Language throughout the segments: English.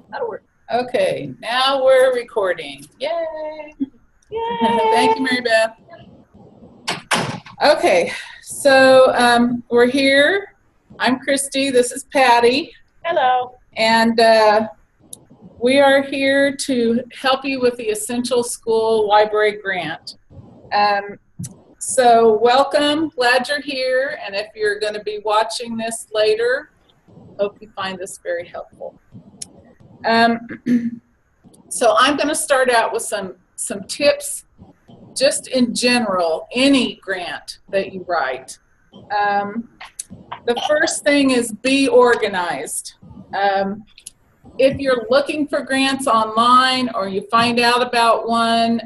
That'll work. Okay, now we're recording. Yay! Yay! Thank you, Mary Beth. Okay, so we're here. I'm Christie. This is Patty. Hello. And we are here to help you with the Essential School Library Grant. So welcome. Glad you're here. And if you're going to be watching this later, hope you find this very helpful. So I'm going to start out with some tips just in general, any grant that you write. The first thing is be organized. If you're looking for grants online or you find out about one,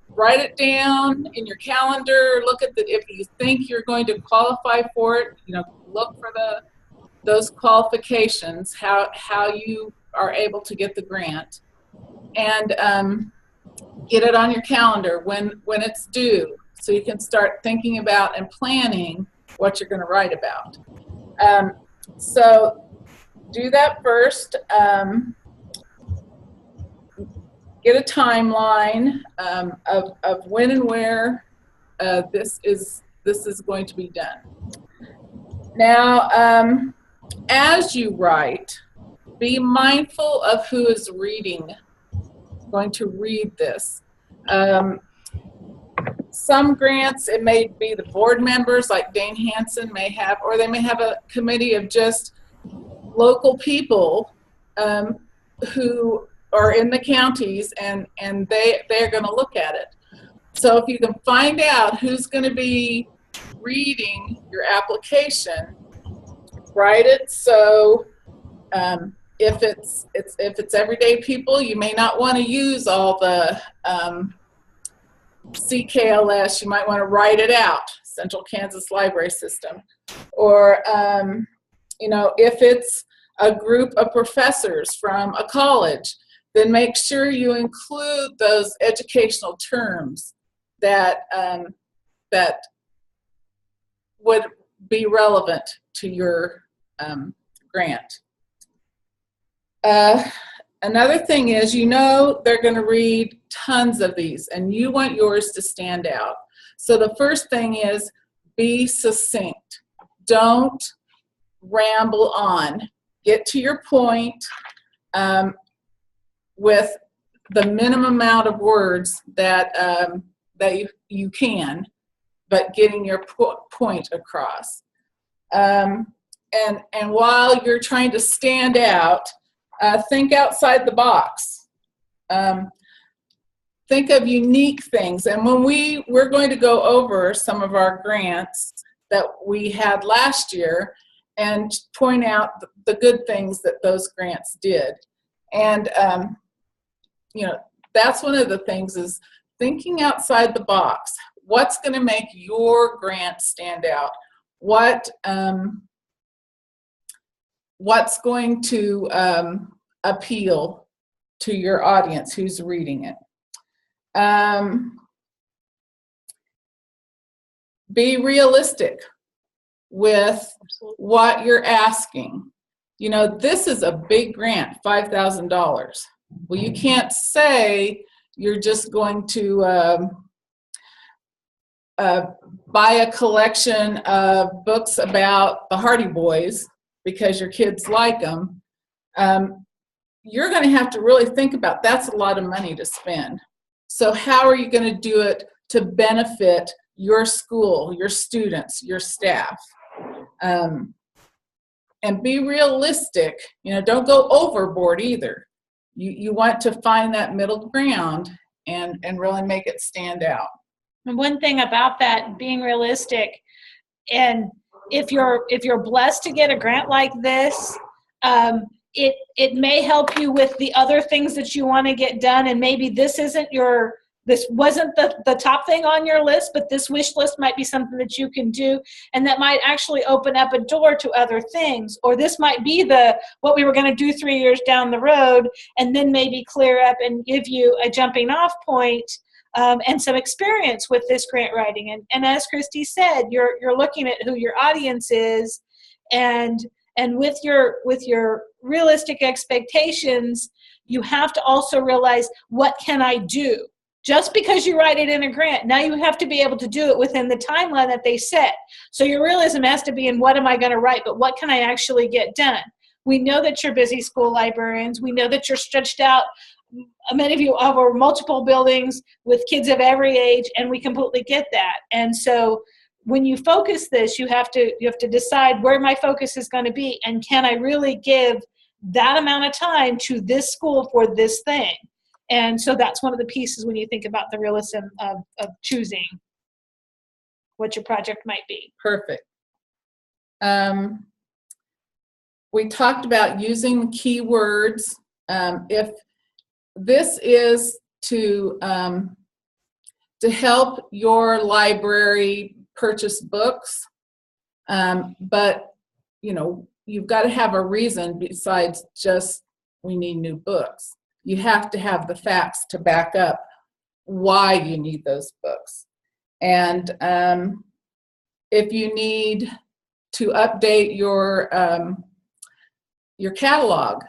write it down in your calendar. Look at if you think you're going to qualify for it, look for those qualifications, how you are able to get the grant, and get it on your calendar when it's due, so you can start thinking about and planning what you're going to write about. So do that first. Get a timeline of when and where this is going to be done. Now, as you write, be mindful of who is going to read this. Some grants, it may be the board members like Dane Hansen may have, or they may have a committee of just local people who are in the counties, and they're going to look at it. So if you can find out who's going to be reading your application, write it so if it's everyday people, you may not want to use all the CKLS. You might want to write it out, Central Kansas Library System. Or, if it's a group of professors from a college, then make sure you include those educational terms that would be relevant to your grant. Another thing is, they're going to read tons of these, and you want yours to stand out. So the first thing is be succinct. Don't ramble on. Get to your point with the minimum amount of words that you can, but getting your point across. And while you're trying to stand out, think outside the box. Think of unique things. And when we're going to go over some of our grants that we had last year and point out the good things that those grants did. And, that's one of the things, is thinking outside the box. What's going to make your grant stand out? What's going to appeal to your audience who's reading it? Be realistic with what you're asking. This is a big grant, $5,000. Well, you can't say you're just going to buy a collection of books about the Hardy Boys because your kids like them. You're going to have to really think about, that's a lot of money to spend. So how are you going to do it to benefit your school, your students, your staff? And be realistic. Don't go overboard either. You want to find that middle ground and really make it stand out. And one thing about that, being realistic, and if you're blessed to get a grant like this, it may help you with the other things that you want to get done, and maybe this wasn't the top thing on your list, but this wish list might be something that you can do, and that might actually open up a door to other things. Or this might be what we were going to do 3 years down the road, and then maybe clear up and give you a jumping off point and some experience with this grant writing. And as Christy said, you're looking at who your audience is, and And with your realistic expectations, you have to also realize, what can I do? Just because you write it in a grant, now you have to be able to do it within the timeline that they set. So your realism has to be in, what am I going to write, but what can I actually get done? We know that you're busy school librarians. We know that you're stretched out, many of you, over multiple buildings with kids of every age, and we completely get that. And so when you focus this, you have to decide where my focus is going to be, and can I really give that amount of time to this school for this thing? And so that's one of the pieces when you think about the realism of choosing what your project might be. Perfect. We talked about using keywords. If this is to help your library purchase books, but you've got to have a reason besides just, we need new books. You have to have the facts to back up why you need those books. And if you need to update your catalog,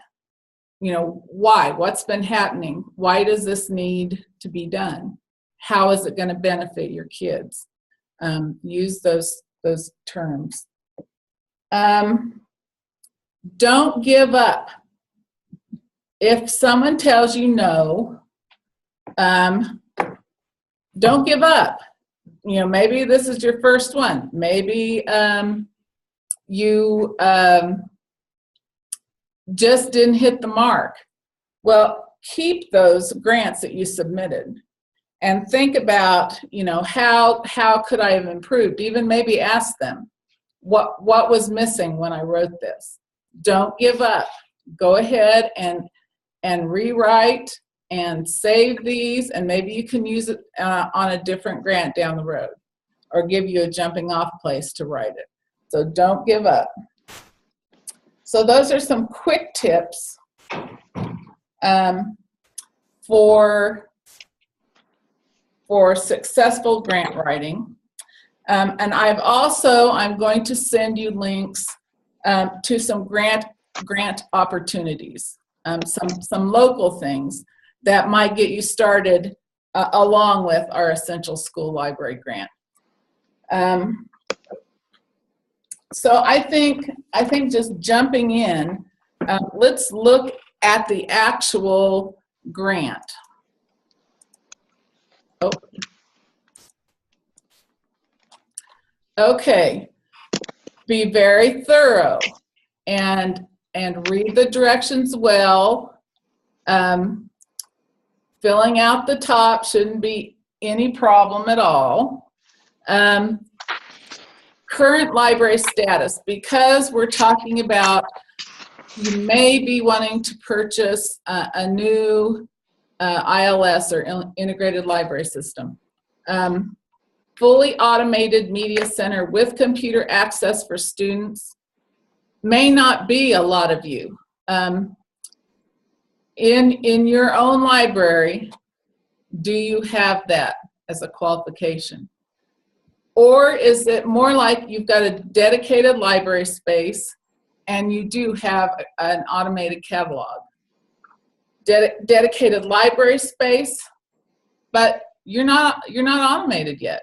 why? What's been happening? Why does this need to be done? How is it going to benefit your kids? Use those terms. Don't give up. If someone tells you no, don't give up. Maybe this is your first one. Maybe you just didn't hit the mark. Well, keep those grants that you submitted and think about, how could I have improved? Even maybe ask them, what was missing when I wrote this? Don't give up. Go ahead and rewrite and save these, and maybe you can use it on a different grant down the road, or give you a jumping off place to write it. So don't give up. So those are some quick tips for successful grant writing. And I'm going to send you links to some grant opportunities, some local things that might get you started along with our Essential School Library grant. So I think just jumping in, let's look at the actual grant. Oh. Okay, be very thorough and read the directions well. Filling out the top shouldn't be any problem at all. Current library status, because we're talking about, you may be wanting to purchase a new ILS, or integrated library system. Fully automated media center with computer access for students may not be a lot of you. In your own library, do you have that as a qualification? Or is it more like you've got a dedicated library space and you do have an automated catalog? Dedicated library space, but you're not automated yet.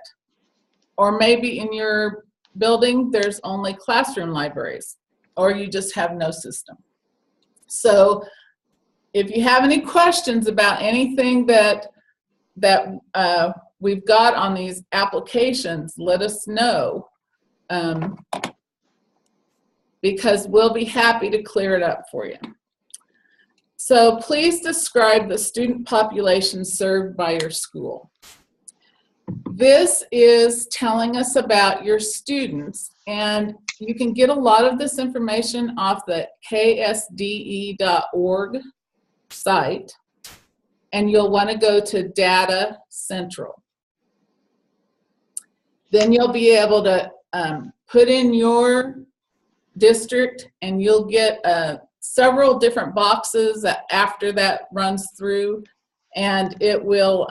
Or maybe in your building there's only classroom libraries, or you just have no system. So if you have any questions about anything that we've got on these applications, let us know, because we'll be happy to clear it up for you. So please describe the student population served by your school. This is telling us about your students, and you can get a lot of this information off the ksde.org site, and you'll want to go to Data Central. Then you'll be able to put in your district, and you'll get several different boxes after that runs through, and it will,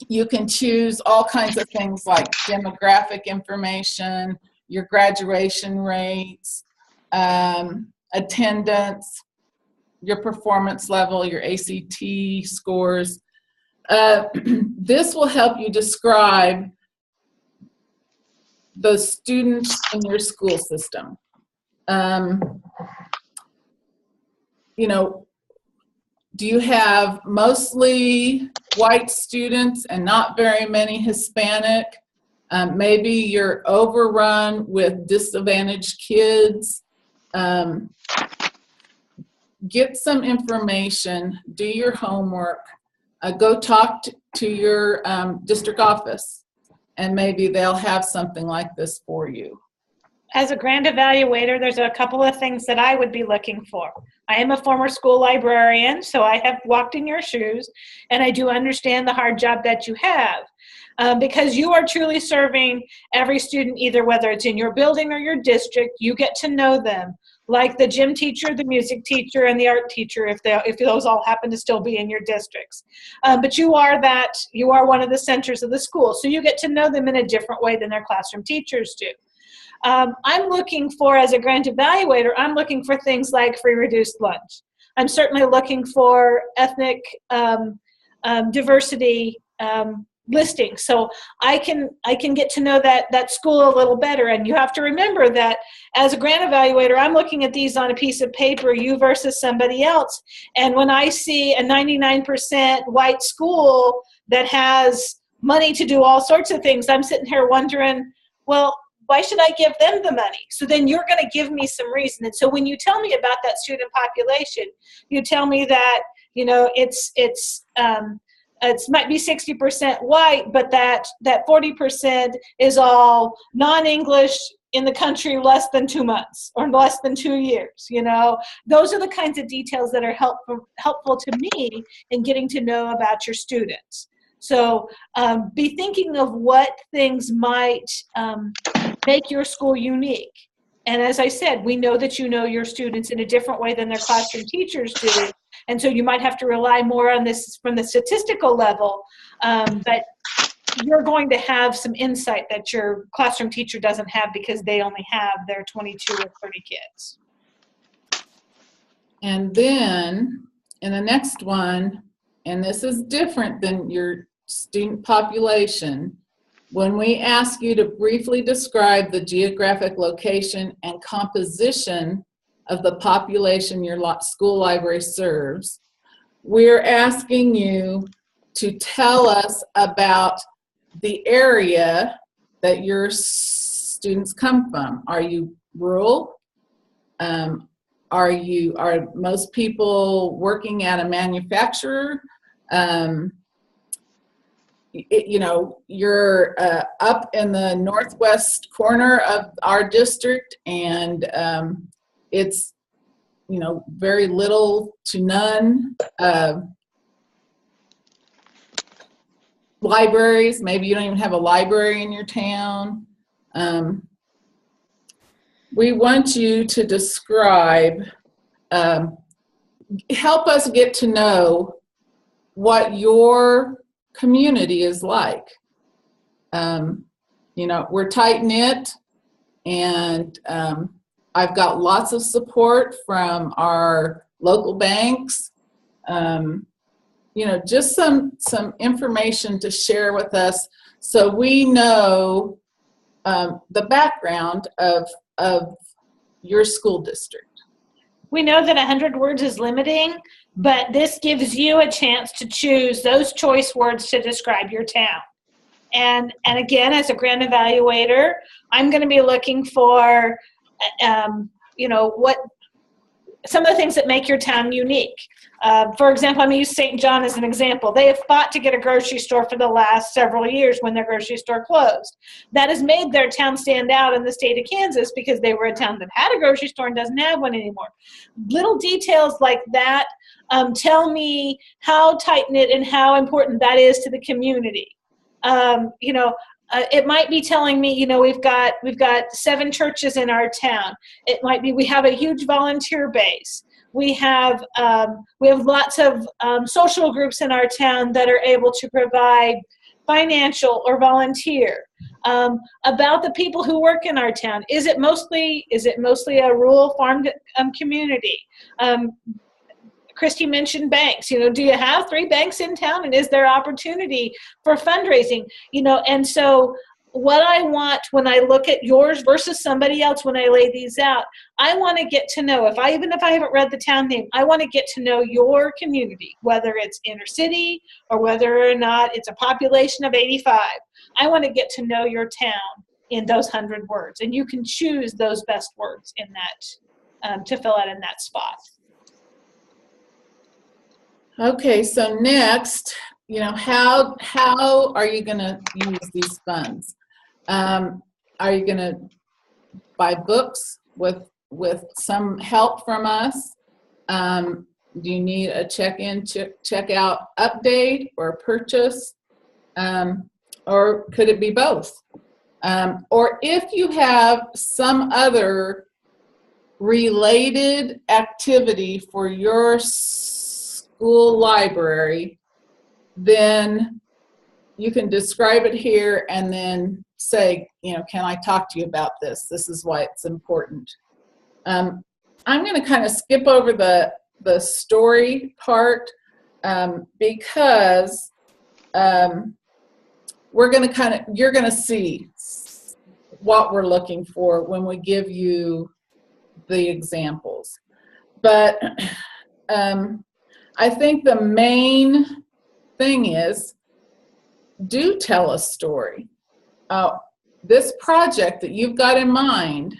you can choose all kinds of things like demographic information, your graduation rates, attendance, your performance level, your ACT scores. This will help you describe the students in your school system. You know, do you have mostly white students and not very many Hispanic? Maybe you're overrun with disadvantaged kids. Get some information, do your homework, go talk to your district office, and maybe they'll have something like this for you. As a grant evaluator, there's a couple of things that I would be looking for. I am a former school librarian, so I have walked in your shoes, and I do understand the hard job that you have. Because you are truly serving every student, either whether it's in your building or your district, you get to know them, like the gym teacher, the music teacher, and the art teacher, if those all happen to still be in your districts. But you are one of the centers of the school, so you get to know them in a different way than their classroom teachers do. I'm looking for, as a grant evaluator, I'm looking for things like free reduced lunch. I'm certainly looking for ethnic diversity listings, so I can get to know that school a little better. And you have to remember that as a grant evaluator, I'm looking at these on a piece of paper, you versus somebody else. And when I see a 99% white school that has money to do all sorts of things, I'm sitting here wondering, well, why should I give them the money? So then you're going to give me some reason. And so when you tell me about that student population, you tell me that, you know, it might be 60% white, but that 40% is all non-English in the country less than 2 months or less than 2 years. You know, those are the kinds of details that are helpful to me in getting to know about your students. So be thinking of what things might make your school unique. And as I said, we know that you know your students in a different way than their classroom teachers do. And so you might have to rely more on this from the statistical level, but you're going to have some insight that your classroom teacher doesn't have because they only have their 22 or 30 kids. And then in the next one, and this is different than your student population, when we ask you to briefly describe the geographic location and composition of the population your school library serves, we're asking you to tell us about the area that your students come from. Are you rural? Are most people working at a manufacturer? You know, you're up in the northwest corner of our district, and it's, you know, very little to none libraries. Maybe you don't even have a library in your town. We want you to describe, help us get to know what your community is like. You know, we're tight-knit, and I've got lots of support from our local banks. You know, just some information to share with us so we know the background of your school district. We know that 100 words is limiting, but this gives you a chance to choose those choice words to describe your town. And again, as a grant evaluator, I'm going to be looking for, you know, what some of the things that make your town unique. For example, I'm going to use St. John as an example. They have fought to get a grocery store for the last several years when their grocery store closed. That has made their town stand out in the state of Kansas because they were a town that had a grocery store and doesn't have one anymore. Little details like that tell me how tight-knit and how important that is to the community. You know, it might be telling me, you know, we've got 7 churches in our town. It might be we have a huge volunteer base. We have lots of social groups in our town that are able to provide financial, or volunteer? About the people who work in our town. Is it mostly a rural farm community? Christie mentioned banks. Do you have 3 banks in town, and is there opportunity for fundraising? And so what I want when I look at yours versus somebody else, when I lay these out, I want to get to know, even if I haven't read the town name, I want to get to know your community, whether it's inner city or whether or not it's a population of 85. I want to get to know your town in those 100 words, and you can choose those best words in that to fill out in that spot. Okay, so next, how are you going to use these funds? Are you going to buy books with some help from us? Do you need a check-in, check-out update or purchase? Or could it be both? Or if you have some other related activity for your school library, then you can describe it here and then say, can I talk to you about this? This is why it's important. I'm going to kind of skip over the story part because you're going to see what we're looking for when we give you the examples. But I think the main thing is, do tell a story. This project that you've got in mind,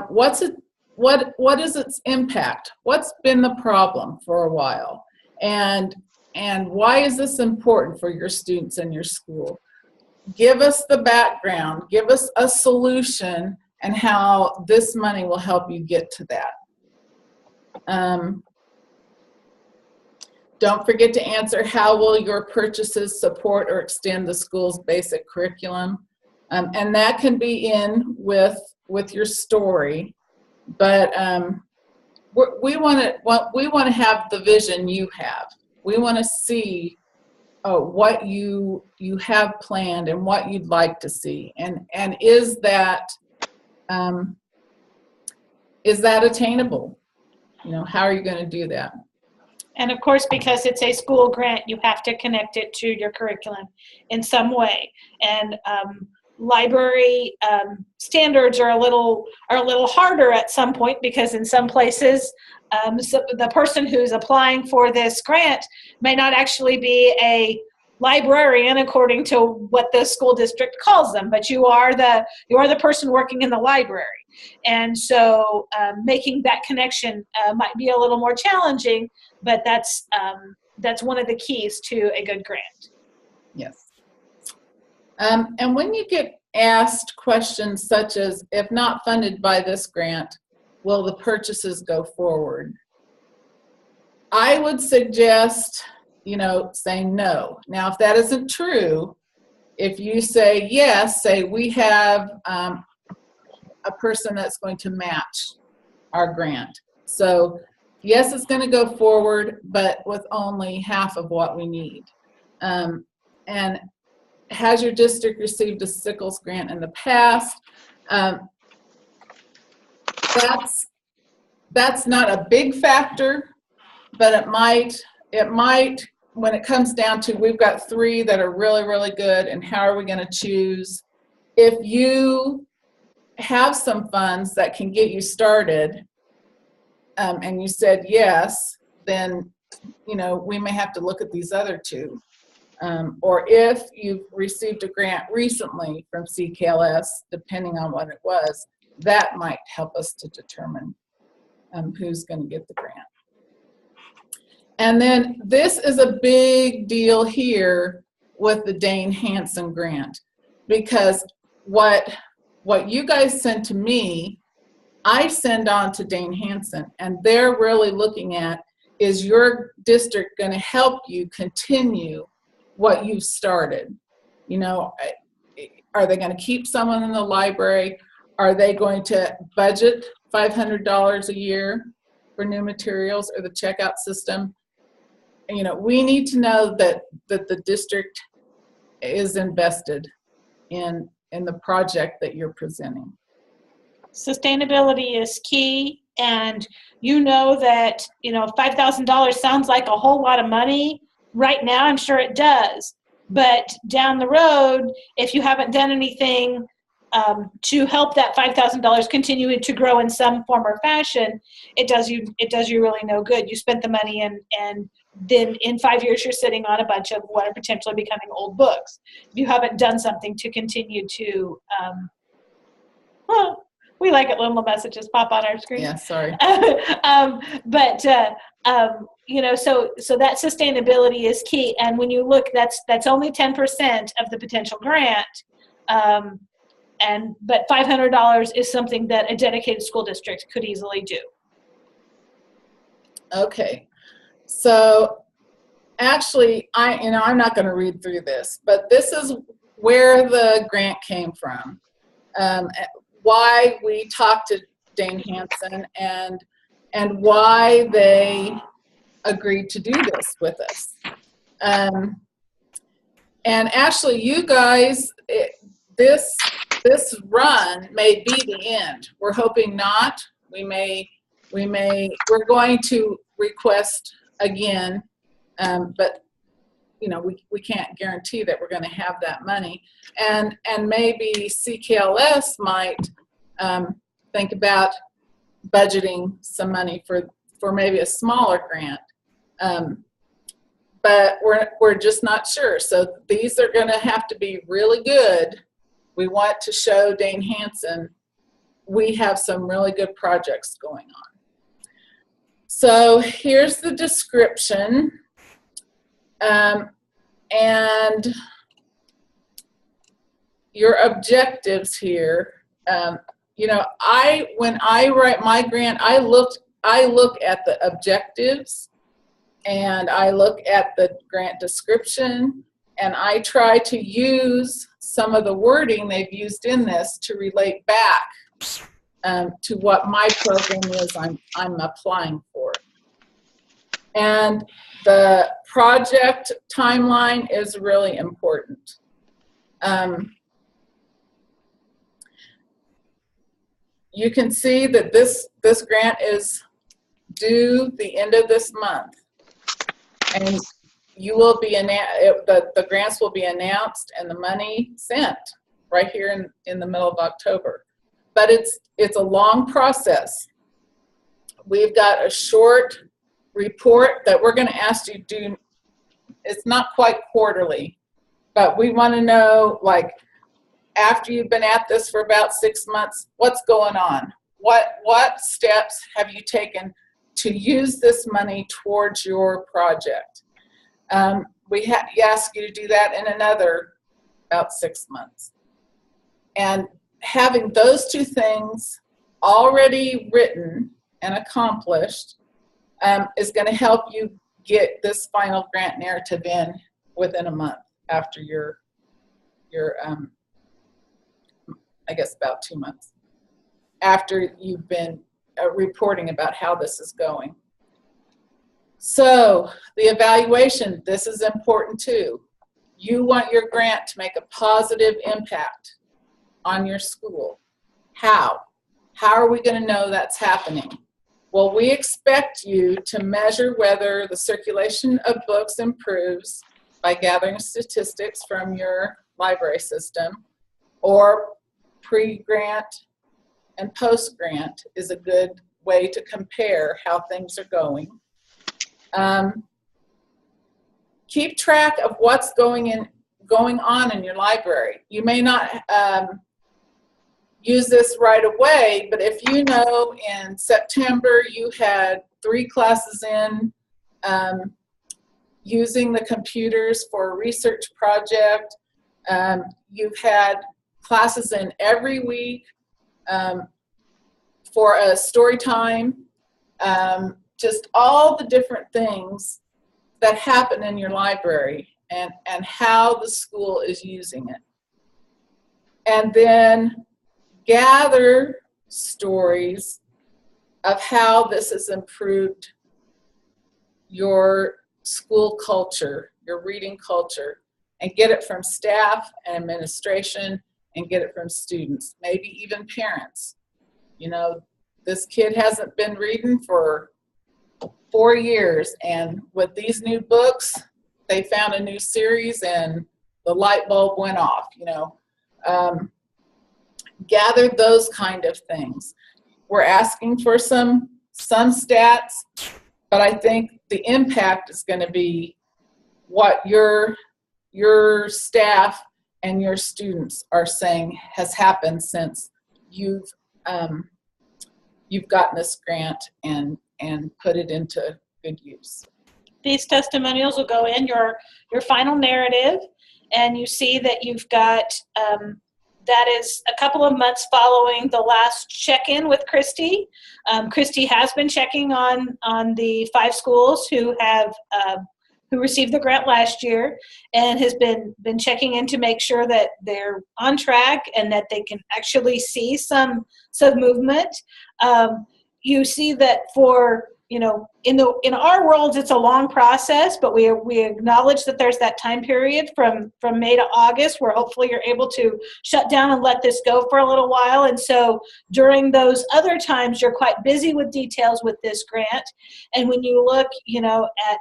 what is its impact? What's been the problem for a while? And why is this important for your students and your school? Give us the background, give us a solution, and how this money will help you get to that. Don't forget to answer, how will your purchases support or extend the school's basic curriculum? And that can be in with your story, but we want to have the vision you have. We want to see what you have planned and what you'd like to see, and is that attainable? How are you going to do that? And of course, because it's a school grant, you have to connect it to your curriculum in some way. And library standards are a little harder at some point, because in some places, so the person who's applying for this grant may not actually be a librarian according to what the school district calls them, but you are the person working in the library. And so making that connection might be a little more challenging, but that's one of the keys to a good grant. Yes. And when you get asked questions such as, if not funded by this grant, will the purchases go forward? I would suggest, saying no. Now, if that isn't true, if you say yes, say we have a person that's going to match our grant. So yes, it's going to go forward, but with only half of what we need. And has your district received a Sickles grant in the past? That's not a big factor, but it might, when it comes down to, we've got 3 that are really, really good, and how are we going to choose? If you have some funds that can get you started, and you said yes, then we may have to look at these other 2. Or if you've received a grant recently from CKLS, depending on what it was, that might help us to determine who's going to get the grant. And then this is a big deal here with the Dane Hansen grant, because what you guys send to me, I send on to Dane Hansen, and they're really looking at, is your district going to help you continue what you've started? Are they going to keep someone in the library? Are they going to budget $500 a year for new materials or the checkout system? We need to know that the district is invested in the project that you're presenting. Sustainability is key, and you know that, you know, $5,000 sounds like a whole lot of money. Right now, I'm sure it does. But down the road, if you haven't done anything to help that $5,000 continue to grow in some form or fashion, it does you really no good. You spent the money, and then in 5 years you're sitting on a bunch of what are potentially becoming old books. If you haven't done something to continue to, we like it when little messages pop on our screen. Yeah, sorry. You know, so that sustainability is key. And when you look, that's only 10% of the potential grant. But $500 is something that a dedicated school district could easily do. Okay, so actually, I'm not going to read through this, but this is where the grant came from. Why we talked to Dane Hansen and why they agreed to do this with us. And actually, you guys, this run may be the end. We're hoping not. We're going to request again, but you know, we can't guarantee that we're going to have that money. And maybe CKLS might think about budgeting some money for maybe a smaller grant. But we're just not sure. So these are going to have to be really good. We want to show Dane Hansen we have some really good projects going on. So here's the description. And your objectives here. You know, when I write my grant, I look at the objectives, and I look at the grant description, and I try to use some of the wording they've used in this to relate back to what my program is I'm applying for. And the project timeline is really important. You can see that this grant is due the end of this month, and you will be the grants will be announced and the money sent right here in the middle of October. But it's a long process. We've got a short report that we're going to ask you to do. It's not quite quarterly, but we want to know, like, after you've been at this for about 6 months, what's going on? What steps have you taken to use this money towards your project? We ask you to do that in another about 6 months. And having those two things already written and accomplished is going to help you get this final grant narrative in within a month after your I guess about 2 months after you've been reporting about how this is going. So the evaluation, this is important too. You want your grant to make a positive impact on your school. How? How are we going to know that's happening? Well, we expect you to measure whether the circulation of books improves by gathering statistics from your library system, or pre-grant and post-grant is a good way to compare how things are going. Keep track of what's going on in your library. You may not use this right away, but if you know in September you had 3 classes in using the computers for a research project, you've had classes in every week for a story time, just all the different things that happen in your library and how the school is using it. And then gather stories of how this has improved your school culture, your reading culture. and get it from staff and administration and get it from students, maybe even parents. You know, this kid hasn't been reading for 4 years, and with these new books, they found a new series and the light bulb went off, you know. Gather those kind of things. We're asking for some stats, but I think the impact is going to be what your staff and your students are saying has happened since you've gotten this grant and put it into good use. These testimonials will go in your final narrative, and you see that you've got that is a couple of months following the last check-in with Christie. Christie has been checking on the 5 schools who received the grant last year, and has been checking in to make sure that they're on track and that they can actually see some movement. You see that for, you know, in our world, it's a long process, but we acknowledge that there's that time period from May to August where hopefully you're able to shut down and let this go for a little while. And so during those other times, you're quite busy with details with this grant. And when you look, you know, at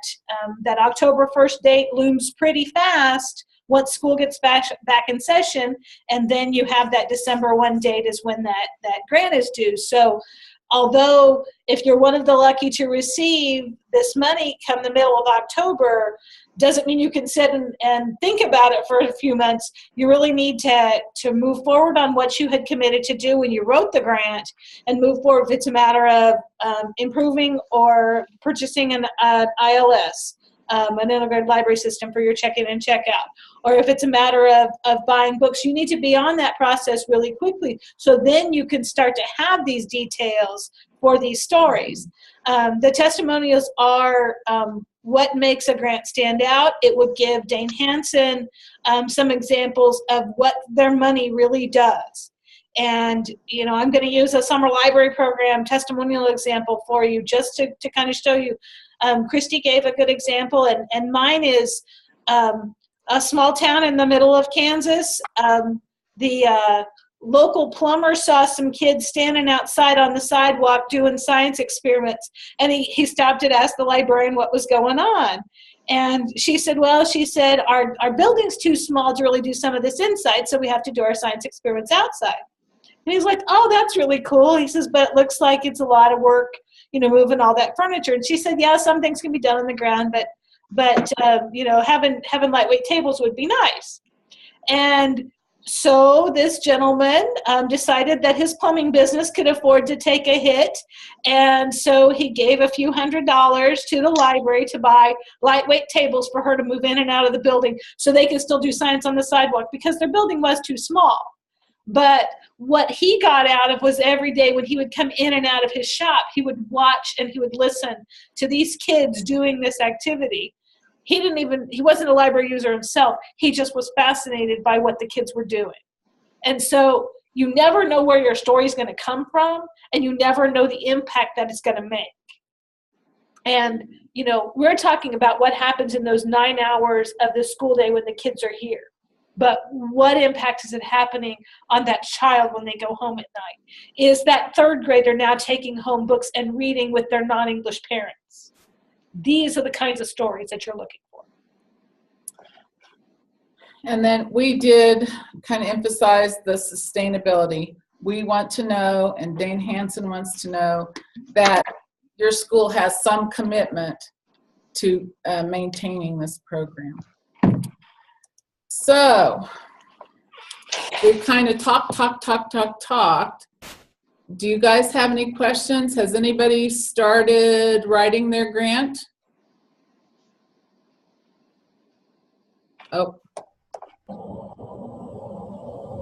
that October 1st date looms pretty fast once school gets back in session, and then you have that December 1 date is when that grant is due. So although if you're one of the lucky to receive this money come the middle of October, doesn't mean you can sit and think about it for a few months. You really need to move forward on what you had committed to do when you wrote the grant, and move forward if it's a matter of improving or purchasing an ILS, an integrated library system for your check-in and check-out. Or if it's a matter of buying books, you need to be on that process really quickly. So then you can start to have these details for these stories. The testimonials are what makes a grant stand out. It would give Dane Hansen some examples of what their money really does. And, you know, I'm going to use a summer library program testimonial example for you just to kind of show you. Christie gave a good example, and mine is a small town in the middle of Kansas. The local plumber saw some kids standing outside on the sidewalk doing science experiments, and he stopped and asked the librarian what was going on. And she said, well, our building's too small to really do some of this inside, so we have to do our science experiments outside. And he's like, oh, that's really cool. He says, but it looks like it's a lot of work, you know, moving all that furniture. And she said, yeah, some things can be done on the ground, but you know, having lightweight tables would be nice. And so this gentleman decided that his plumbing business could afford to take a hit, and so he gave a few $100s to the library to buy lightweight tables for her to move in and out of the building so they could still do science on the sidewalk, because their building was too small. But what he got out of was every day when he would come in and out of his shop, he would watch and he would listen to these kids doing this activity. He wasn't a library user himself. He just was fascinated by what the kids were doing. And so you never know where your story is going to come from, and you never know the impact that it's going to make. And, you know, we're talking about what happens in those 9 hours of the school day when the kids are here. But what impact is it happening on that child when they go home at night? Is that 3rd grader now taking home books and reading with their non-English parents? These are the kinds of stories that you're looking for. And then we did kind of emphasize the sustainability. We want to know, and Dane Hansen wants to know, that your school has some commitment to maintaining this program. So we've kind of talked. Do you guys have any questions? Has anybody started writing their grant? Oh.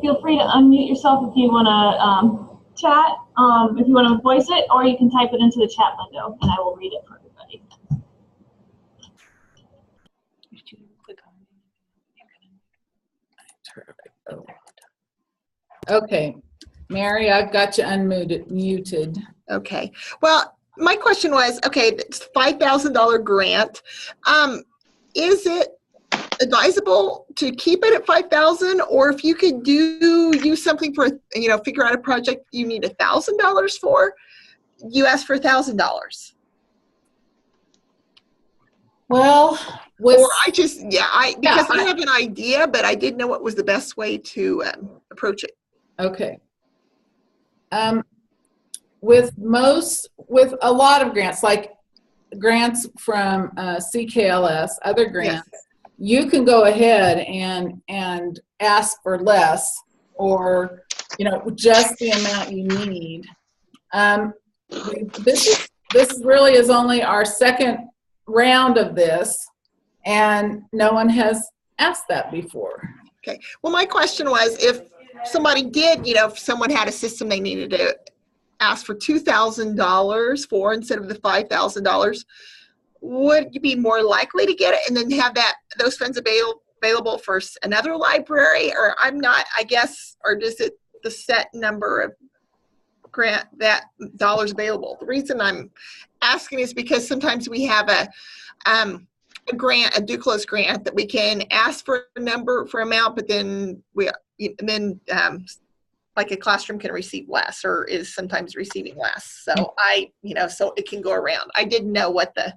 Feel free to unmute yourself if you want to chat, if you want to voice it, or you can type it into the chat window and I will read it for everybody. Okay, Mary, I've got you muted. Okay. Well, my question was, okay, it's $5,000 grant. Is it advisable to keep it at 5,000, or if you could use something for, figure out a project you need $1,000 for, you ask for $1,000. Well, Or because I have an idea, but I didn't know what was the best way to approach it. Okay. With a lot of grants, like grants from CKLS, other grants, Yes. you can go ahead and ask for less, or just the amount you need. This really is only our second round of this, and no one has asked that before. Okay. Well, my question was, if somebody did, if someone had a system they needed to ask for $2,000 for instead of the $5,000, would you be more likely to get it and then have those funds available for another library? Or or is it the set number of grant that dollars available? The reason I'm asking is because sometimes we have a grant, a Duclos grant, that we can ask for amount, but then like a classroom can receive less, or is sometimes receiving less. So so it can go around. I didn't know what the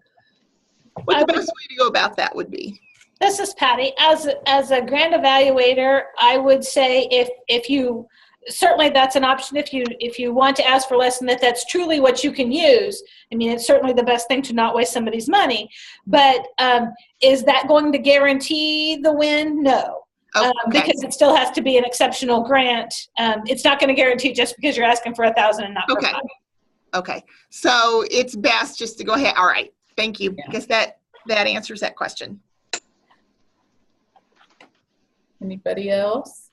best way to go about that would be. This is Patty. As a grant evaluator, I would say if you, certainly that's an option if you want to ask for less and that's truly what you can use. I mean, it's certainly the best thing to not waste somebody's money. But is that going to guarantee the win? No. Okay. Because it still has to be an exceptional grant. It's not going to guarantee just because you're asking for $1,000 and not for $5,000. Okay. So it's best just to go ahead. All right. Thank you. Yeah. Because that answers that question. Anybody else?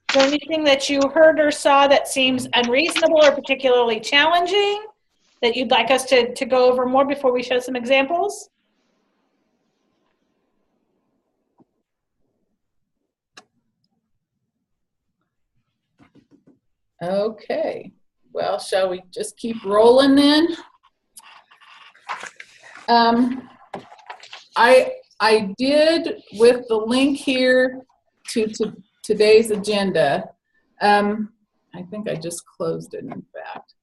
Is there anything that you heard or saw that seems unreasonable or particularly challenging that you'd like us to go over more before we show some examples? Okay. Well, shall we just keep rolling then? I did, with the link here to today's agenda, I think I just closed it, in fact.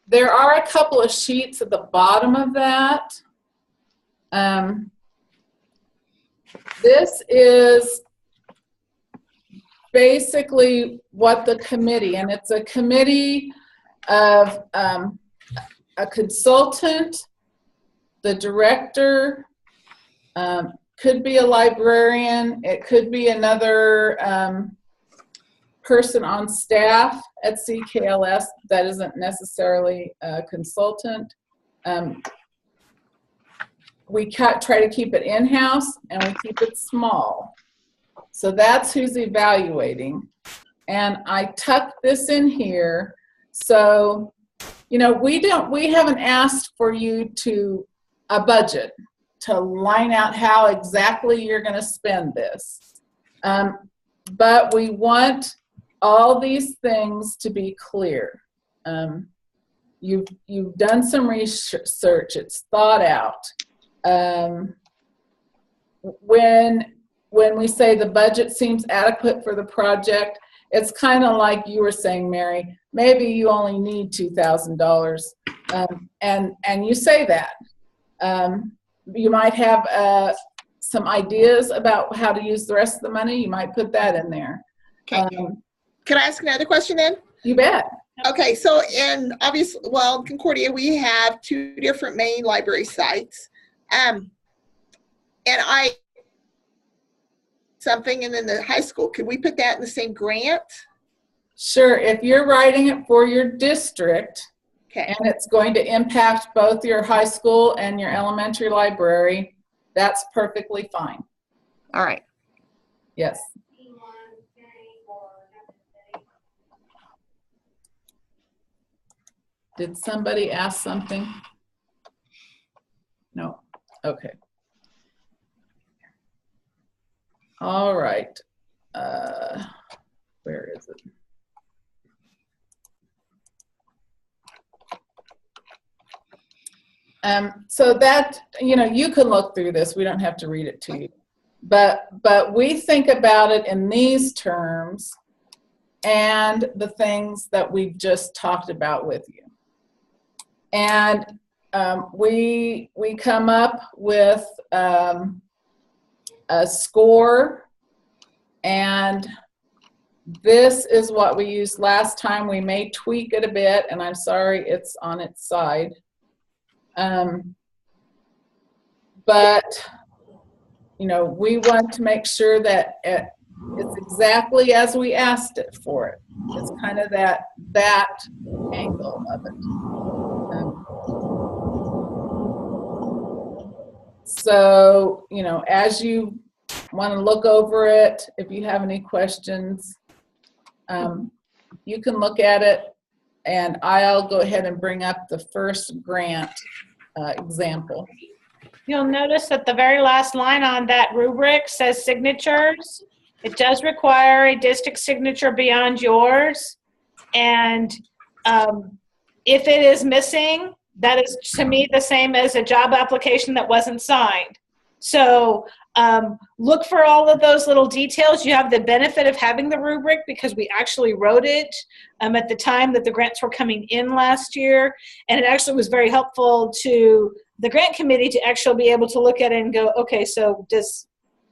There are a couple of sheets at the bottom of that. This is basically what the committee, and it's a committee of a consultant, the director, could be a librarian, it could be another person on staff at CKLS that isn't necessarily a consultant. We try to keep it in-house, and we keep it small. So that's who's evaluating. And I tucked this in here. So, we haven't asked for you a budget to line out how exactly you're going to spend this. But we want all these things to be clear. You've done some research, it's thought out. When we say the budget seems adequate for the project, it's kind of like you were saying, Mary, maybe you only need $2,000, and you say that. You might have some ideas about how to use the rest of the money. You might put that in there. Okay. Can I ask another question then? You bet. Okay, so in Concordia, we have 2 different main library sites. And something, and then the high school, could we put that in the same grant? Sure, if you're writing it for your district, okay, and it's going to impact both your high school and your elementary library, that's perfectly fine. All right. Yes. Did somebody ask something? No. Okay. All right. Where is it? So that, you can look through this. We don't have to read it to you. But we think about it in these terms and the things that we've just talked about with you. And we come up with a score, and this is what we used last time. We may tweak it a bit, and I'm sorry it's on its side. But we want to make sure that it's exactly as we asked it for it. It's kind of that angle of it. So, as you want to look over it, if you have any questions, you can look at it, and I'll go ahead and bring up the first grant example. You'll notice that the very last line on that rubric says signatures. It does require a district signature beyond yours. And if it is missing, that is, to me, the same as a job application that wasn't signed. So look for all of those little details. You have the benefit of having the rubric because we actually wrote it at the time that the grants were coming in last year. And it actually was very helpful to the grant committee to actually be able to look at it and go, okay, so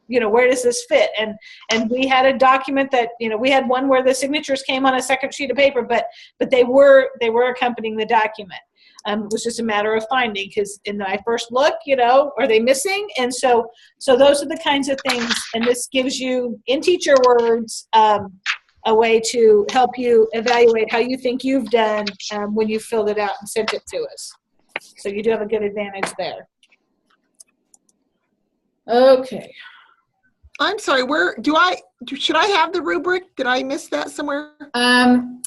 where does this fit? And we had a document that, we had one where the signatures came on a second sheet of paper, but they were accompanying the document. It was just a matter of finding, because in my first look, are they missing? And so those are the kinds of things, and this gives you, in teacher words, a way to help you evaluate how you think you've done when you filled it out and sent it to us. So you do have a good advantage there. Okay. I'm sorry, should I have the rubric? Did I miss that somewhere? Do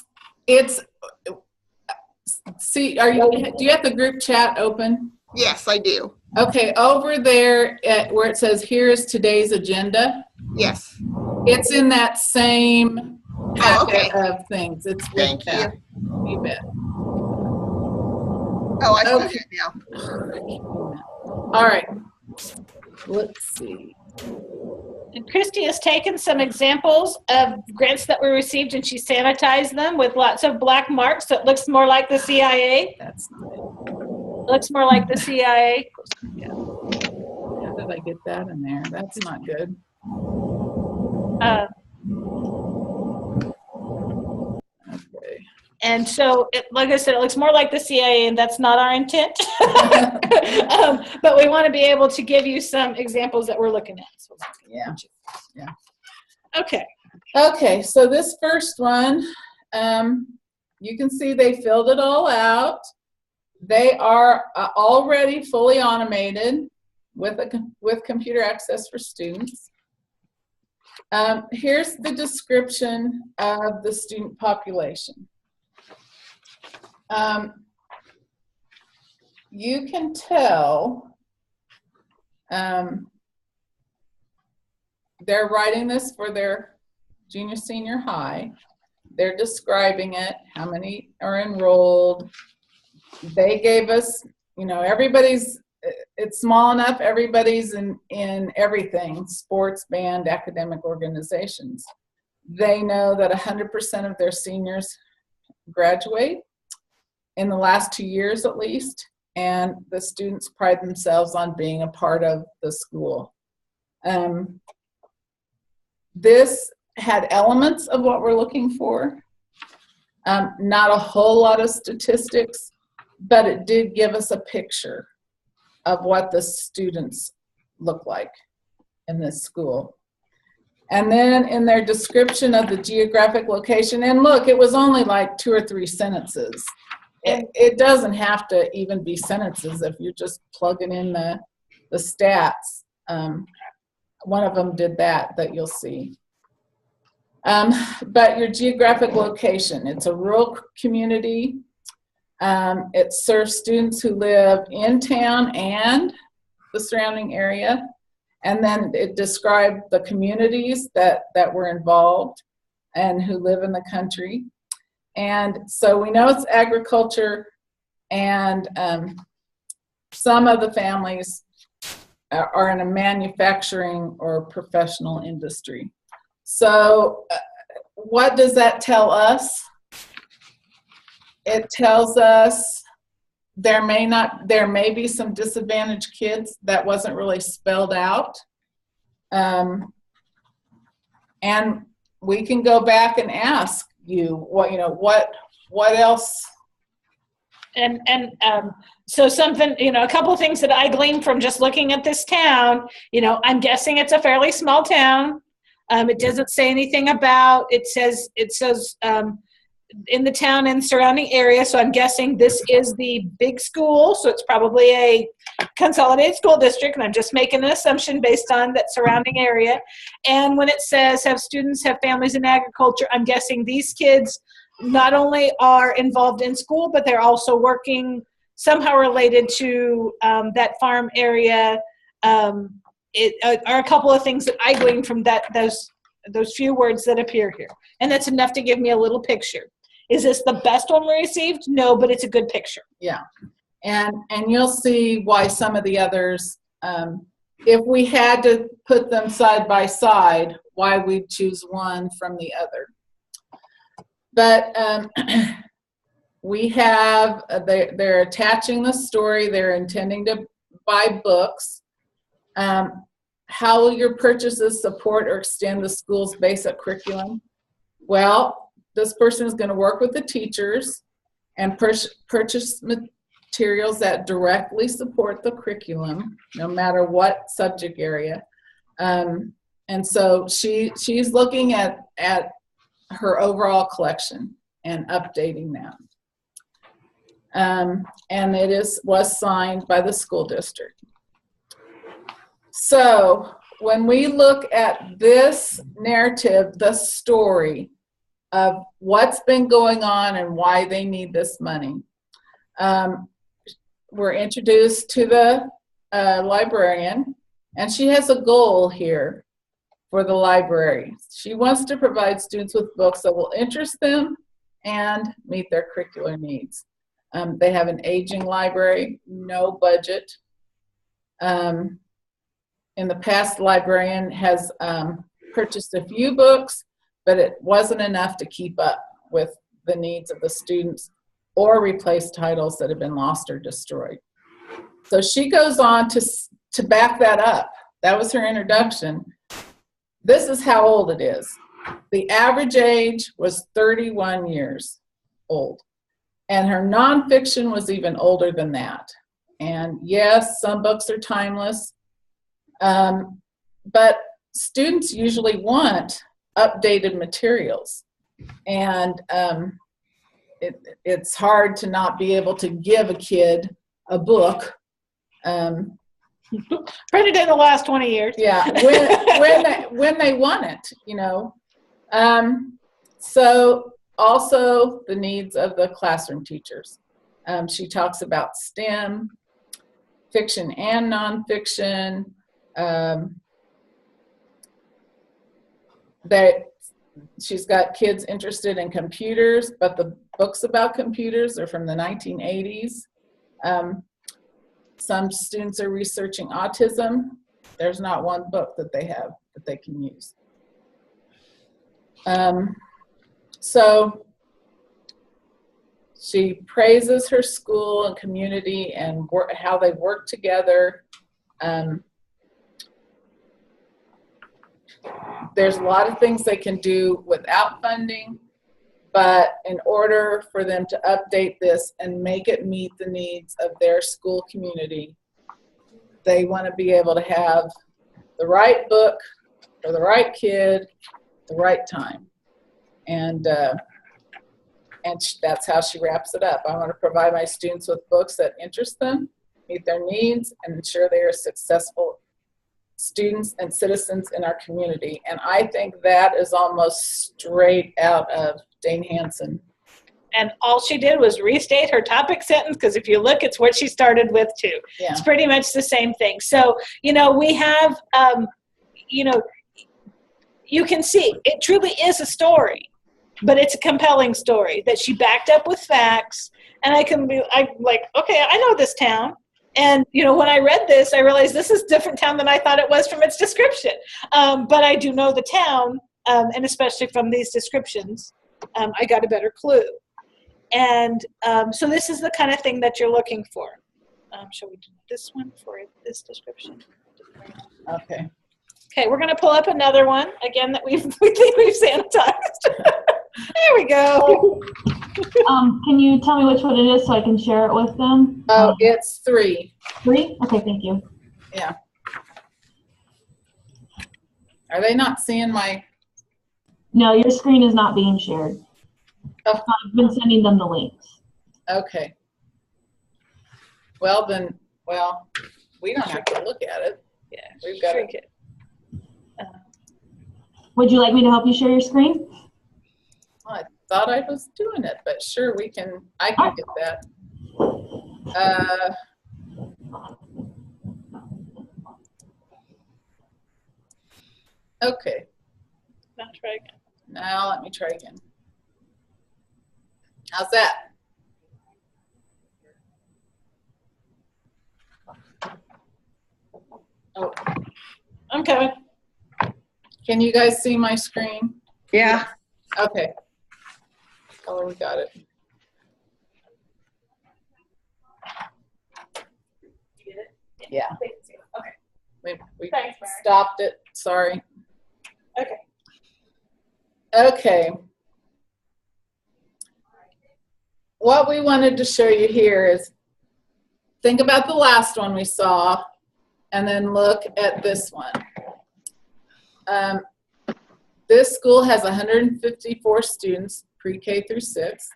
you have the group chat open? Yes, I do. Okay, over there where it says here's today's agenda. Yes. It's in that same packet okay. of things. It's with Thank that. you. You bet. Oh, I Okay. see it now. All right. Let's see. And Christie has taken some examples of grants that we received, and she sanitized them with lots of black marks, so it looks more like the CIA. That's not it. It looks more like the CIA. Yeah. How did I get that in there? That's not good. Okay. And so, like I said, it looks more like the CIA, and that's not our intent. But we want to be able to give you some examples that we're looking at. So, Yeah. okay. Okay, so this first one, you can see they filled it all out. They are already fully automated with computer access for students. Here's the description of the student population. You can tell they're writing this for their junior, senior high. They're describing it, how many are enrolled. They gave us, it's small enough, everybody's in everything, sports, band, academic organizations. They know that 100% of their seniors graduate in the last 2 years at least, and the students pride themselves on being a part of the school. This had elements of what we're looking for. Not a whole lot of statistics, but it did give us a picture of what the students look like in this school. And then in their description of the geographic location, and look, it was only like 2 or 3 sentences. It doesn't have to even be sentences if you're just plugging in the stats. One of them did that you'll see. But your geographic location, it's a rural community. It serves students who live in town and the surrounding area. And then it described the communities that were involved and who live in the country. And so we know it's agriculture and some of the families are in a manufacturing or professional industry. So what does that tell us? It tells us there may be some disadvantaged kids that wasn't really spelled out. And we can go back and ask you what else. So something, a couple of things that I gleaned from just looking at this town, I'm guessing it's a fairly small town. It doesn't say anything about, it says in the town and surrounding area. So I'm guessing this is the big school. So it's probably a consolidated school district. And I'm just making an assumption based on that surrounding area. And when it says have families in agriculture, I'm guessing these kids not only are involved in school, but they're also working somehow related to that farm area. Are a couple of things that I gleaned from those few words that appear here. And that's enough to give me a little picture. Is this the best one we received? No, but it's a good picture. Yeah. And you'll see why some of the others, if we had to put them side by side, why we'd choose one from the other. But we have, they're attaching the story. They're intending to buy books. How will your purchases support or extend the school's basic curriculum? Well, this person is going to work with the teachers and purchase materials that directly support the curriculum, no matter what subject area. And so she's looking at her overall collection and updating that. And it was signed by the school district. So when we look at this narrative, the story of what's been going on and why they need this money, we're introduced to the librarian, and she has a goal here for the library. She wants to provide students with books that will interest them and meet their curricular needs. They have an aging library, no budget. In the past, the librarian has purchased a few books, but it wasn't enough to keep up with the needs of the students or replace titles that have been lost or destroyed. So she goes on to back that up. That was her introduction. This is how old it is. The average age was 31 years old. And her nonfiction was even older than that. And yes, some books are timeless. But students usually want updated materials. And it's hard to not be able to give a kid a book. Printed in the last 20 years. Yeah, when they want it, So also the needs of the classroom teachers. She talks about STEM, fiction and nonfiction. That she's got kids interested in computers, but the books about computers are from the 1980s. Some students are researching autism. There's not one book that they have that they can use. So she praises her school and community and how they work together. There's a lot of things they can do without funding, but in order for them to update this and make it meet the needs of their school community, they want to be able to have the right book for the right kid, the right time. And that's how she wraps it up. I want to provide my students with books that interest them, meet their needs, and ensure they are successful students and citizens in our community. And I think that is almost straight out of Dane Hansen. And all she did was restate her topic sentence, because if you look, it's what she started with too. Yeah. It's pretty much the same thing. So, we have, you can see it truly is a story, but it's a compelling story that she backed up with facts. And I'm like, okay, I know this town. And, you know, when I read this, I realized this is a different town than I thought it was from its description. But I do know the town, and especially from these descriptions, I got a better clue. And so this is the kind of thing that you're looking for. Shall we do this one for this description? Okay. Okay, we're going to pull up another one, again, that we think we've sanitized. There we go. Can you tell me which one it is so I can share it with them? Oh, it's 3. 3? Okay, thank you. Yeah. Are they not seeing my? No, your screen is not being shared. Oh. I've been sending them the links. Okay. Well, then, we don't have to look at it. Yeah, We've got it. Would you like me to help you share your screen? I thought I was doing it, but sure, I can get that. Okay. Now try again. Now let me try again. How's that? Oh, I'm coming. can you guys see my screen? Yeah. Okay. Oh, we got it. You get it? Yeah. Okay. We Thanks, Mary. stopped it. Sorry. Okay. Okay. What we wanted to show you here is think about the last one we saw and then look at this one. This school has 154 students, pre-K through 6.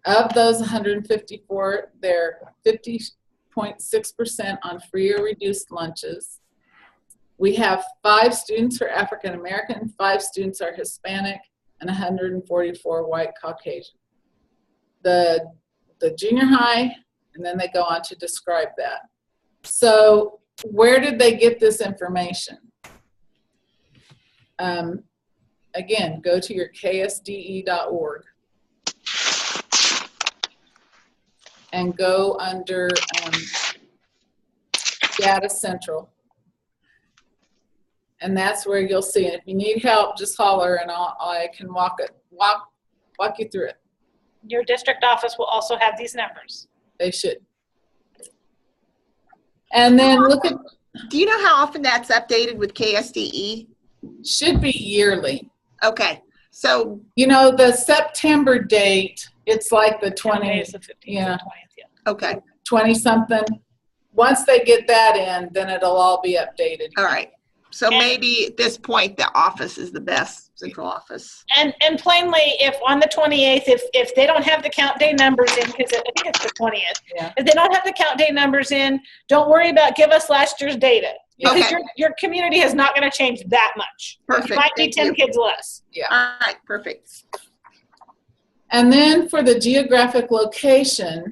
Of those 154, they're 50.6% on free or reduced lunches. We have 5 students are African American, 5 students are Hispanic, and 144 white Caucasian. The junior high, and then they go on to describe that. So where did they get this information? Again, go to your ksde.org and go under Data Central. And that's where you'll see it. If you need help, just holler and I can walk you through it. Your district office will also have these numbers. They should. And then look at. Do you know how often that's updated with KSDE? Should be yearly. Okay. So, you know, the September date, it's like the 10 20th, days, the 15th, yeah. the 20th, yeah. okay. 20 something. Once they get that in, then it'll all be updated. All right. So And- maybe at this point, the office is the best, central office. And plainly, if on the 28th, if they don't have the count day numbers in, because I think it's the 20th, Yeah. if they don't have the count day numbers in, don't worry about give us last year's data. Because Okay. your community is not going to change that much. Perfect. It might be Thank 10 you. kids less. All right. Perfect. And then for the geographic location,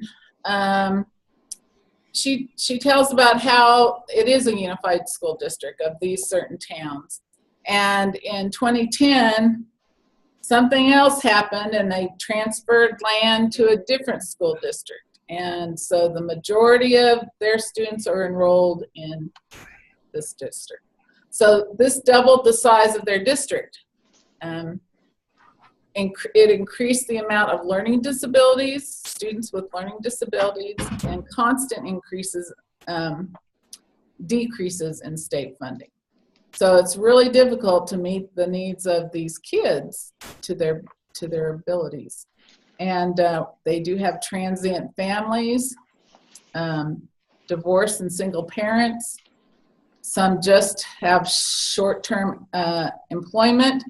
she tells about how it is a unified school district of these certain towns. And in 2010, something else happened and they transferred land to a different school district. And so the majority of their students are enrolled in this district. So this doubled the size of their district. It increased the amount of learning disabilities, students with learning disabilities, and constant decreases in state funding. So it's really difficult to meet the needs of these kids to their abilities. And they do have transient families, divorce and single parents. Some just have short-term employment,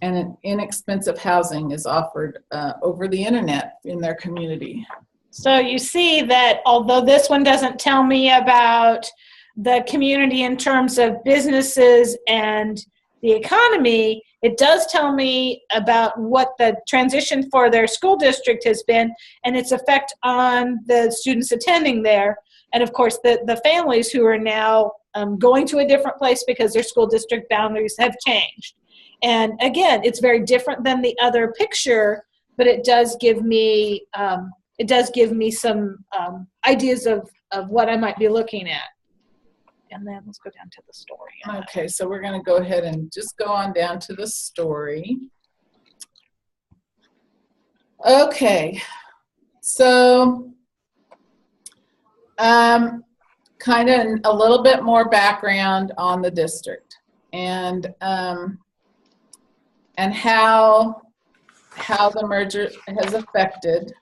and inexpensive housing is offered over the internet in their community. So you see that although this one doesn't tell me about the community in terms of businesses and the economy, it does tell me about what the transition for their school district has been and its effect on the students attending there. And of course, the families who are now going to a different place because their school district boundaries have changed. And again, it's very different than the other picture, but it does give me it does give me some ideas of what I might be looking at. And then let's go down to the story. Okay, so we're going to go ahead and just go on down to the story. Okay, so kind of a little bit more background on the district and how the merger has affected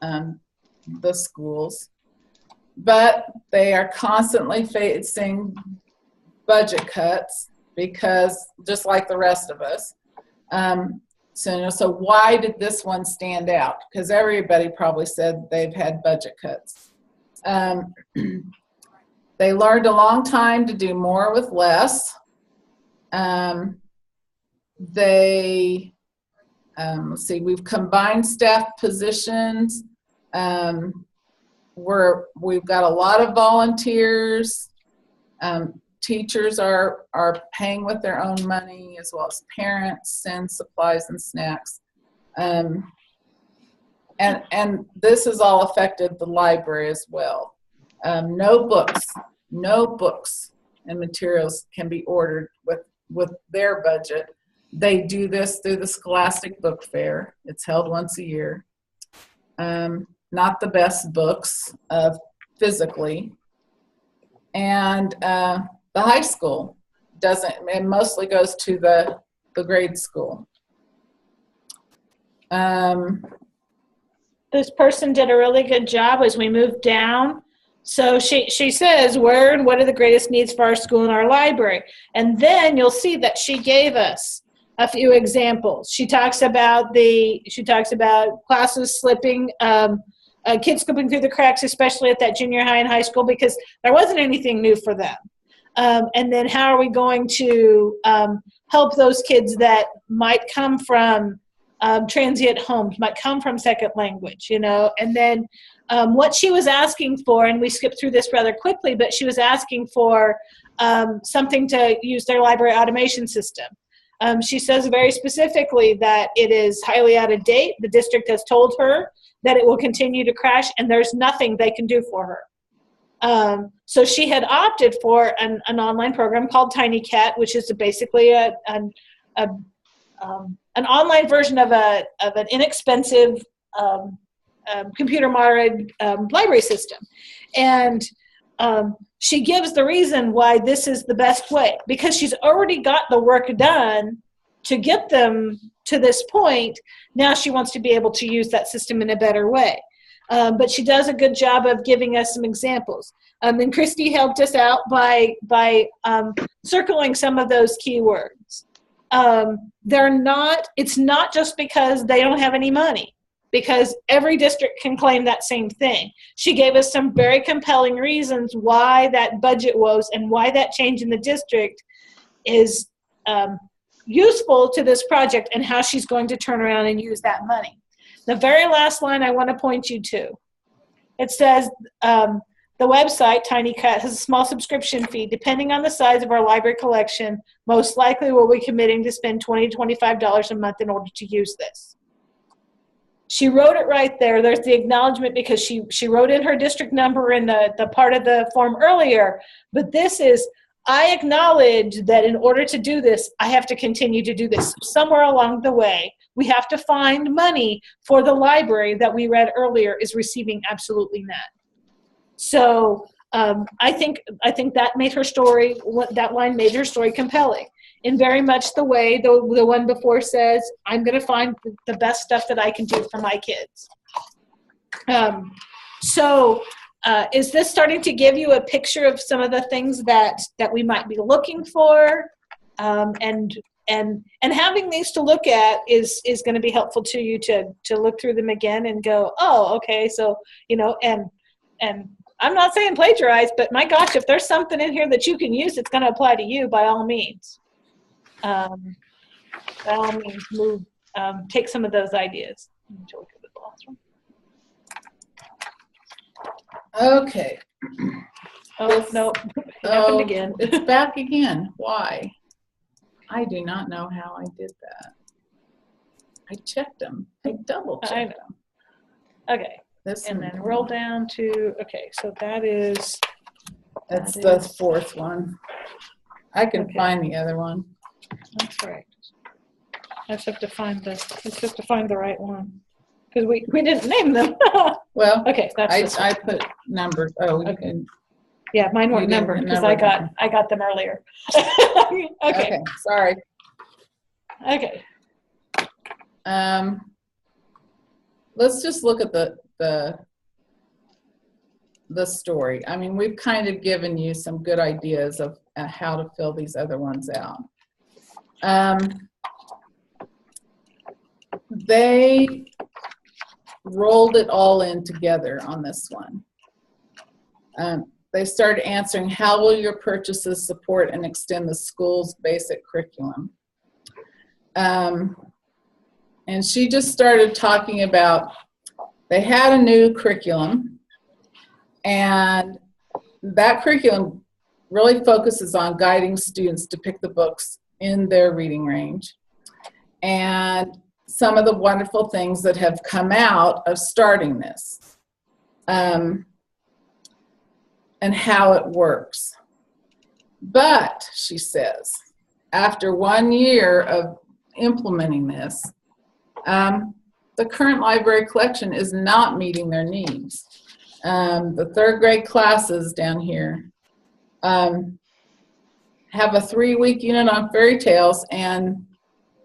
the schools. But they are constantly facing budget cuts because, just like the rest of us. So why did this one stand out? Because everybody probably said they've had budget cuts. They learned a long time to do more with less. Let's see, we've combined staff positions. We've got a lot of volunteers. Teachers are paying with their own money, as well as parents send supplies and snacks. And this has all affected the library as well. No books and materials can be ordered with their budget. They do this through the Scholastic Book Fair. It's held once a year. Not the best books physically. And the high school doesn't, it mostly goes to the grade school. This person did a really good job as we moved down. So she says, where and what are the greatest needs for our school and our library? And then you'll see that she gave us a few examples. She talks about classes slipping, kids slipping through the cracks, especially at that junior high and high school, because there wasn't anything new for them. And then how are we going to help those kids that might come from transient homes, might come from second language, you know? And then what she was asking for, and we skipped through this rather quickly, but she was asking for something to use their library automation system. She says very specifically that it is highly out of date. The district has told her that it will continue to crash, and there's nothing they can do for her. So she had opted for an online program called Tiny Cat, which is basically an online version of an inexpensive computer moderated library system. And she gives the reason why this is the best way, because she's already got the work done to get them to this point. Now she wants to be able to use that system in a better way. But she does a good job of giving us some examples. And Christie helped us out by circling some of those keywords. It's not just because they don't have any money, because every district can claim that same thing. She gave us some very compelling reasons why that budget woes and why that change in the district is useful to this project, and how she's going to turn around and use that money. The very last line I want to point you to, it says, the website, Tiny Cat, has a small subscription fee. Depending on the size of our library collection, most likely we'll be committing to spend $20 to $25 a month in order to use this. She wrote it right there. There's the acknowledgement, because she wrote in her district number in the part of the form earlier. But this is, I acknowledge that in order to do this, I have to continue to do this. Somewhere along the way, we have to find money for the library that we read earlier is receiving absolutely none. So I think that made her story, that line made her story compelling. In very much the way the one before says, I'm going to find the best stuff that I can do for my kids. Is this starting to give you a picture of some of the things that we might be looking for? And having these to look at is going to be helpful to you to look through them again and go, oh, okay, so, you know, and I'm not saying plagiarize, but my gosh, if there's something in here that you can use, it's going to apply to you by all means. Take some of those ideas. Okay. Oh, no, it happened again. It's back again. Why? I do not know how I did that. I checked them. I double checked them. Okay. This And one. then roll down to, okay, so that's the fourth one. I can Okay. find the other one. That's right. I just have to find the right one. Because we didn't name them. Well, Okay, that's this one. I put numbers. Oh, you Okay. can. Yeah, mine You weren't didn't numbered because number I got them earlier. Okay. Sorry. Okay. Let's just look at the story. I mean, we've kind of given you some good ideas of how to fill these other ones out. They rolled it all in together on this one. They started answering, how will your purchases support and extend the school's basic curriculum? And she just started talking about, they had a new curriculum, and that curriculum really focuses on guiding students to pick the books in their reading range. And some of the wonderful things that have come out of starting this, and how it works. But, she says, after 1 year of implementing this, the current library collection is not meeting their needs. The third grade classes down here have a 3-week unit on fairy tales, and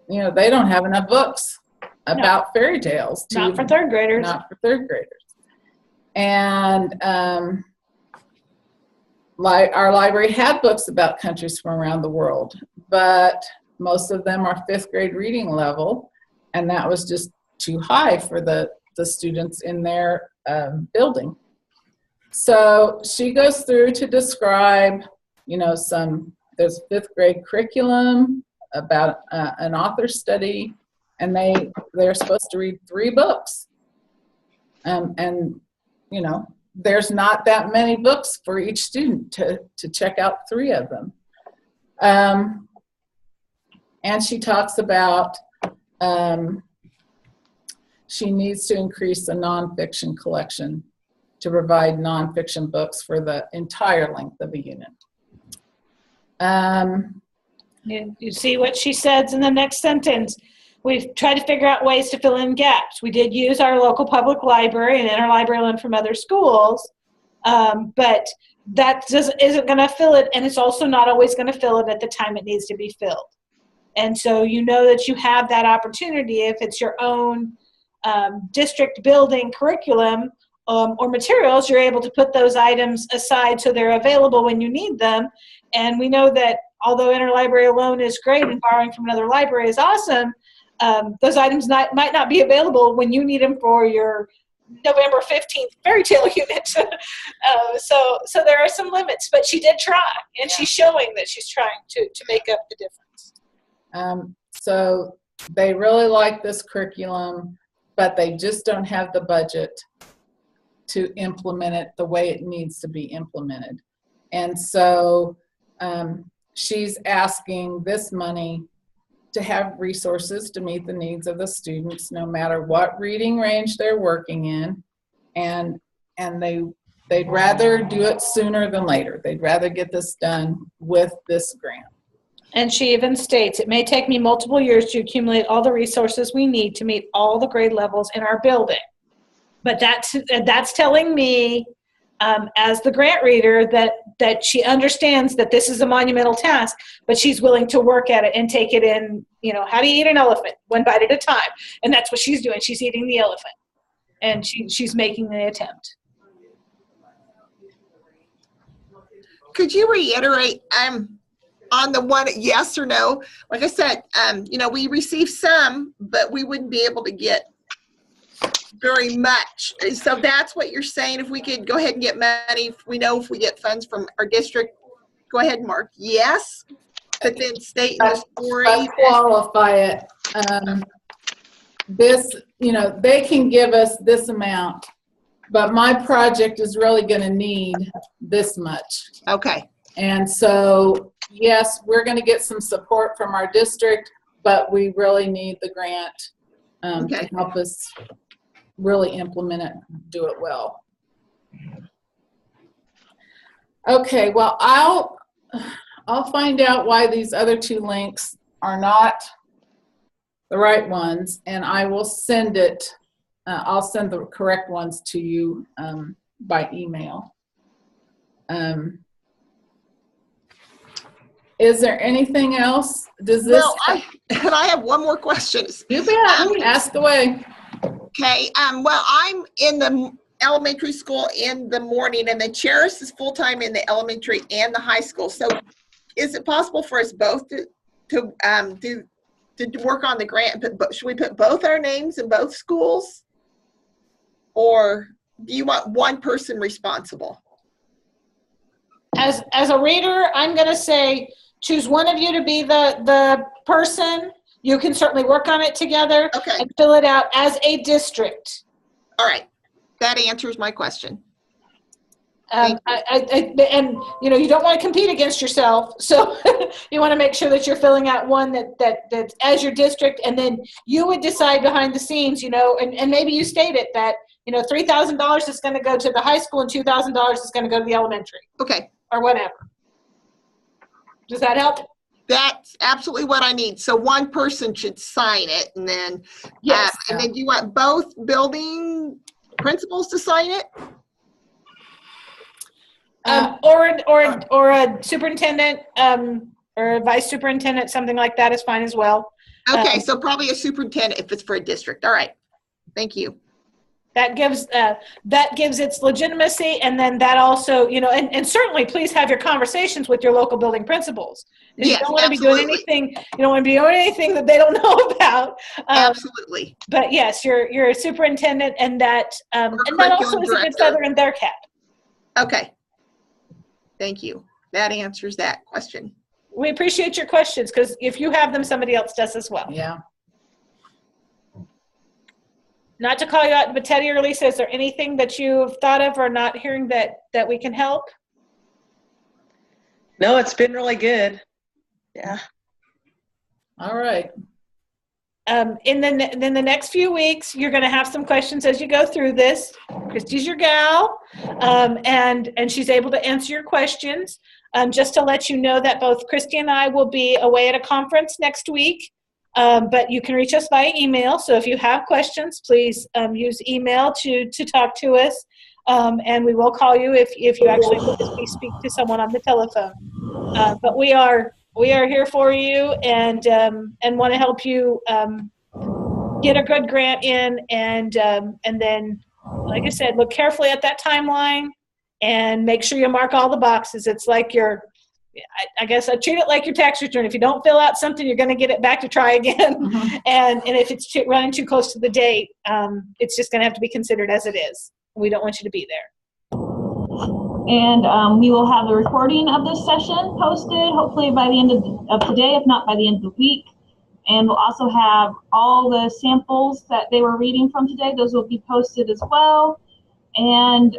they don't have enough books about fairy tales. Not for third graders. Not for third graders. And our library had books about countries from around the world, but most of them are 5th grade reading level, and that was just too high for the students in their building. So she goes through to describe, there's 5th grade curriculum about an author study, and they're supposed to read 3 books. And there's not that many books for each student to check out 3 of them. And she talks about she needs to increase the nonfiction collection to provide nonfiction books for the entire length of a unit. You see what she says in the next sentence. We've tried to figure out ways to fill in gaps. We did use our local public library and interlibrary loan from other schools, but that isn't going to fill it, and it's also not always going to fill it at the time it needs to be filled. And so that you have that opportunity if it's your own district building curriculum or materials, you're able to put those items aside so they're available when you need them. And we know that although interlibrary loan is great and borrowing from another library is awesome, those items might not be available when you need them for your November 15th fairy tale unit. So there are some limits, but she did try, and she's showing that she's trying to make up the difference. So they really like this curriculum, but they just don't have the budget to implement it the way it needs to be implemented. And so she's asking this money to have resources to meet the needs of the students, no matter what reading range they're working in, and they'd rather do it sooner than later. They'd rather get this done with this grant. And she even states, it may take me multiple years to accumulate all the resources we need to meet all the grade levels in our building. But that's telling me, as the grant reader, that she understands that this is a monumental task, but she's willing to work at it and take it in, how do you eat an elephant? 1 bite at a time. And that's what she's doing. She's eating the elephant. And she's making the attempt. Could you reiterate on the one yes or no? Like I said, we received some, but we wouldn't be able to get very much. So that's what you're saying. If we could go ahead and get money, if we get funds from our district, go ahead and mark yes, but then state in the story. But qualify it. They can give us this amount, but my project is really going to need this much. Okay. And so, yes, we're going to get some support from our district, but we really need the grant to help us really implement it, do it well. Okay, well, I'll find out why these other 2 links are not the right ones, and I will send it. I'll send the correct ones to you by email. Is there anything else? Does this? Well, I have one more question. You bet. Ask away. Okay. Well, I'm in the elementary school in the morning, and then Cheris is full-time in the elementary and the high school. So is it possible for us both to work on the grant? Should we put both our names in both schools? Or do you want one person responsible? As a reader, I'm going to say choose one of you to be the person. You can certainly work on it together. Okay. And fill it out as a district. All right. That answers my question. And you don't want to compete against yourself, so you want to make sure that you're filling out one that's as your district, and then you would decide behind the scenes, and maybe you state it that $3,000 is going to go to the high school and $2,000 is going to go to the elementary. Okay. Or whatever. Does that help? That's absolutely what I need. So one person should sign it, and then yes. And then you want both building principals to sign it? Or a superintendent or a vice superintendent, something like that is fine as well. Okay, so probably a superintendent if it's for a district. All right, thank you. That gives its legitimacy, and then that also, and certainly please have your conversations with your local building principals. Yes, you don't want to be absolutely. doing anything. You don't want to be doing anything that they don't know about. Absolutely. But yes, you're a superintendent, and that also is a good feather in their cap. Okay. Thank you. That answers that question. We appreciate your questions, because if you have them, somebody else does as well. Yeah. Not to call you out, but Teddy or Lisa, is there anything that you've thought of or not hearing that we can help? No, it's been really good. Yeah. All right. In the next few weeks, you're going to have some questions as you go through this. Christie's your gal, and she's able to answer your questions. Just to let you know that both Christie and I will be away at a conference next week, but you can reach us via email. So if you have questions, please use email to talk to us, and we will call you if you actually speak to someone on the telephone. But we are here for you, and want to help you get a good grant in, and then, like I said, look carefully at that timeline and make sure you mark all the boxes. It's like I guess I treat it like your tax return. If you don't fill out something, you're going to get it back to try again. Mm-hmm. And if it's running too close to the date, it's just going to have to be considered as it is. We don't want you to be there. And we will have the recording of this session posted, hopefully by the end of today, if not by the end of the week. And we'll also have all the samples that they were reading from today. Those will be posted as well. And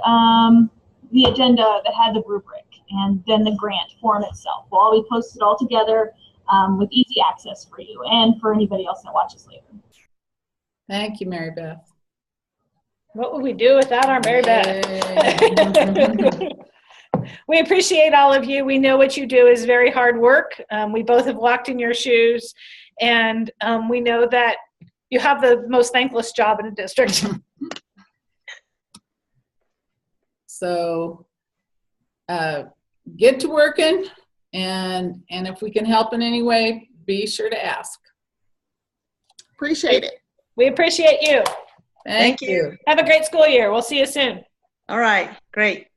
the agenda that had the rubric, and then the grant form itself will all be posted all together with easy access for you and for anybody else that watches later. Thank you, Mary Beth. What would we do without our Mary Beth? We appreciate all of you. We know what you do is very hard work. We both have walked in your shoes, and we know that you have the most thankless job in a district. So get to working, and if we can help in any way, be sure to ask. Appreciate it. We appreciate you. Thank you. Have a great school year. We'll see you soon. All right, great.